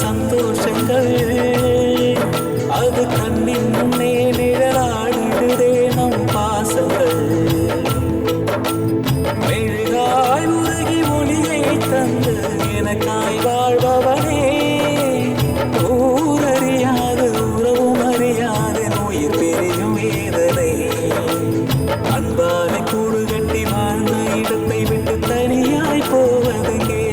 சந்தோஷங்கள் அது கண்ணின் முன்னே நிழலாடிடுதே நம் பாசங்கள் மெழுகாய் உருகி ஒளியை தந்து எனக்காய் வாழ்பவனே ஊரறியாது உறவும் அறியாது உயிர் பெரியும் வேதனை அன்பாலை கூடு கட்டி வாழ்ந்த இடத்தை விட்டு தனியாய் போவதுங்கே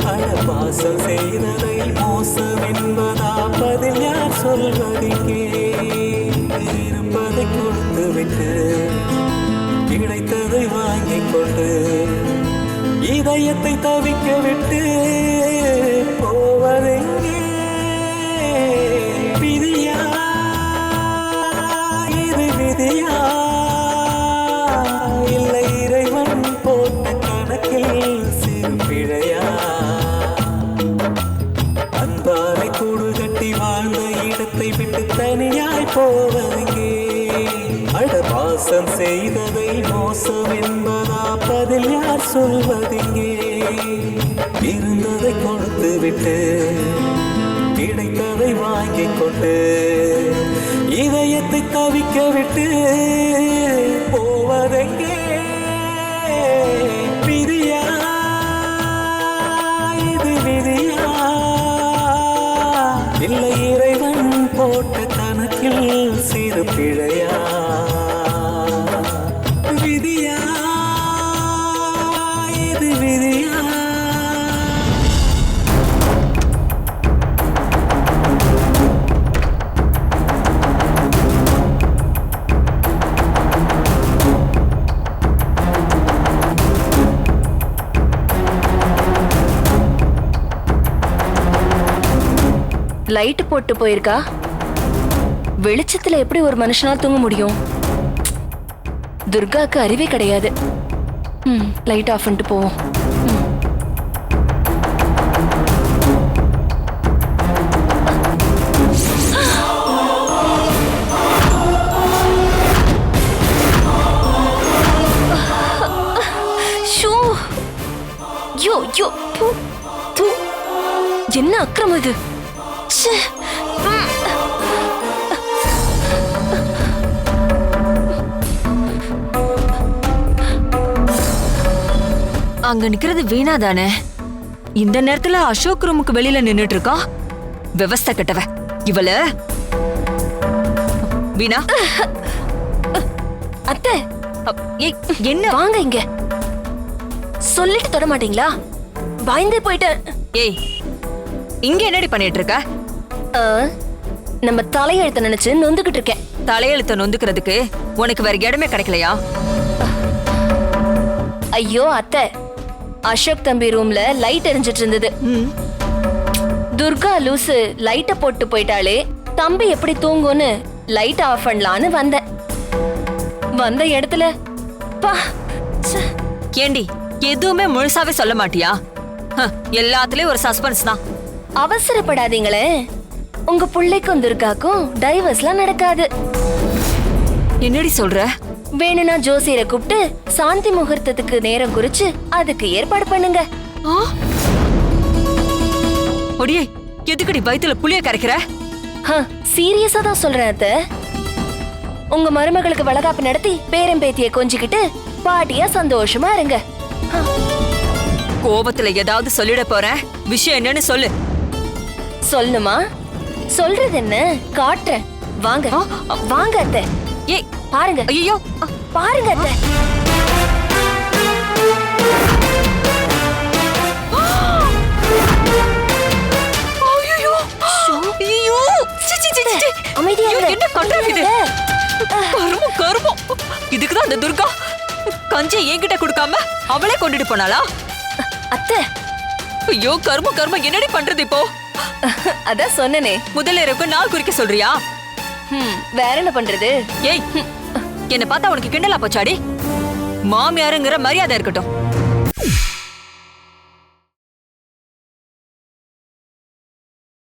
பல பாசம் செய்ததை மோசம் என்பதா பதில் யார் சொல்வதுங்கே இருப்பதை கொடுத்து விட்டு கிடைத்ததை வாங்கிக் கொண்டு இதயத்தை தவிக்க விட்டு போவதெங்கே விதியா இது விதியா இல்லை இறைவன் போட்ட கணக்கில் சிறு பிழையா அன்பாலை கூடு கட்டி வாழ்ந்த இடத்தை விட்டு தனியாய் போவதெங்கே அட பாசம் செய்ததை மோசம் என்பதா பதில் யார் சொல்வதெங்கே இருந்ததை கொடுத்து விட்டு கிடைத்ததை வாங்கிக் கொண்டு இதயத்தை தவிக்க விட்டு போவதெங்கே விதியா இது விதியா இல்லை இறைவன் போட்ட கணக்கில் சிறு பிழையா விதியா இது விதியா லைட் போட்டு போயிருக்கா. வெளிச்சத்துல எப்படி ஒரு மனுஷனால் தூங்க முடியும்? துர்காக்கு அறிவே கிடையாது. லைட் ஆஃப் பண்ணிட்டு போவோம். என்ன அக்கிரமம் இது? அங்க நிக்கிறது வீணா தானே? இந்த நேரத்துல அசோக் ரூமுக்கு வெளியில நின்னுட்டு இருக்கா. விவஸ்தை கெட்டவ இவள. வீணா அத்தை, என்ன? வாங்க இங்க. சொல்லிட்டு தொட மாட்டீங்களா? பயந்தே போயிட்டேன். ஏய், இங்க என்னடி பண்ணிட்டு இருக்க? நம்ம தலையெழுத்த நினைச்சு நொந்துகிட்டு இருக்கேன். தலையெழுத்த நொந்துக்கிறதுக்கு உனக்கு வேற இடமே கிடைக்கலையா? ஐயோ அத்தை, அசோக் தம்பி ரூம்ல லைட் எரிஞ்சிட்டு இருந்தது. துர்கா லூசு லைட்ட போட்டு போயிட்டாலே, தம்பி எப்படி தூங்கும்னு லைட் ஆஃப் பண்ணலான்னு வந்த இடத்துல ஏண்டி எதுவுமே முழுசாவே சொல்ல மாட்டியா? எல்லாத்துலயும் ஒரு சஸ்பென்ஸ் தான். அவசரப்படாதீங்களே. உங்க பிள்ளைக்கும் துர்காக்கும் டைவர்ஸ்லாம் நடக்காது. என்னடி சொல்ற? வேணும்னா ஜோசியரை கூப்பிட்டு சாந்தி முகூர்த்தத்துக்கு நேரம் குறிச்சு அதுக்கு ஏற்பாடு பண்ணுங்க. ஒடியே, எதுக்கடி வயித்துல புளிய கரைக்கிற? சீரியஸா தான் சொல்றேன் அத்தை. உங்க மருமகளுக்கு வளகாப்பு நடத்தி பேரம் பேத்திய கொஞ்சிக்கிட்டு பாட்டியா சந்தோஷமா இருங்க. கோபத்துல ஏதாவது சொல்லிட போறேன். விஷயம் என்னன்னு சொல்லு. சொல்லணுமா? சொல்றது என்ன, காட்டுறேன். வாங்க வாங்க அத்தை. ஏய் பாருங்க. ஐயோ பாருங்க அத்தை. அமைதியா இருங்க. என்ன பண்றாங்க இது? கருமம். இதுக்குதான் அந்த துர்கா கஞ்சி என்கிட்ட கொடுக்காம அவளே கொண்டுட்டு போனாளா? அத்தை, ஐயோ கருமம், என்னடி பண்றது இப்போ? அதான் சொன்னனே, முதல்ல இருக்கு நாள் குறிக்க சொல்றியா? வேற என்ன பண்றது? ஏய், என்ன பார்த்தா உனக்கு கிண்டலா போச்சாடி? மாமியாருங்கிற மரியாதை இருக்கட்டும்.